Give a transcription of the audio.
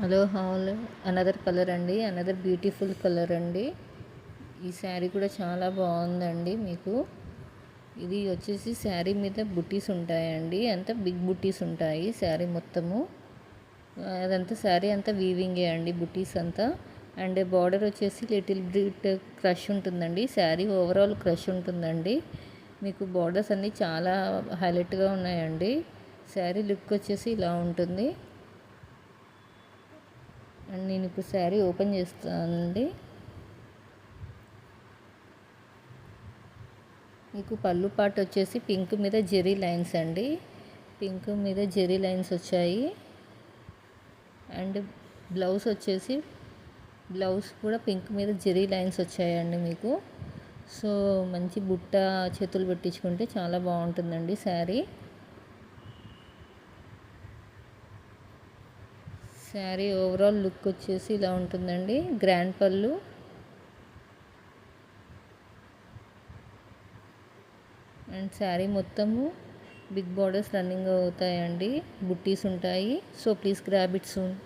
Hello hall another colour అండి, another beautiful colour అండి. ఈ శారీ కూడా చాలా బాగుందండి. మీకు ఇది వచ్చేసి శారీ మీద బుట్టీస్ ఉంటాయండి, అంతా బిగ్ బుట్టీస్ ఉంటాయి శారీ మొత్తము. అదంతా శారీ అంతా వీవింగే అండి, బుట్టీస్ అంతా. అండ్ బార్డర్ వచ్చేసి లిటిల్ బిట్ క్రష్ ఉంటుందండి. శారీ ఓవరాల్ క్రష్ ఉంటుందండి. మీకు బార్డర్స్ అన్నీ చాలా హైలైట్గా ఉన్నాయండి. శారీ లుక్ వచ్చేసి ఇలా ఉంటుంది. అండ్ నేను ఇప్పుడు శారీ ఓపెన్ చేస్తానండి. మీకు పళ్ళు పాటు వచ్చేసి పింక్ మీద జెరీ లైన్స్ అండి, పింక్ మీద జెరీ లైన్స్ వచ్చాయి. అండ్ బ్లౌజ్ వచ్చేసి బ్లౌజ్ కూడా పింక్ మీద జెరీ లైన్స్ వచ్చాయండి మీకు. సో మంచి బుట్ట చేతులు పెట్టించుకుంటే చాలా బాగుంటుందండి శారీ. శారీ ఓవరాల్ లుక్ వచ్చేసి ఇలా ఉంటుందండి. గ్రాండ్ పళ్ళు అండ్ శారీ మొత్తము బిగ్ బార్డర్స్ రన్నింగ్ అవుతాయండి, బుట్టీస్ ఉంటాయి. So please grab it soon.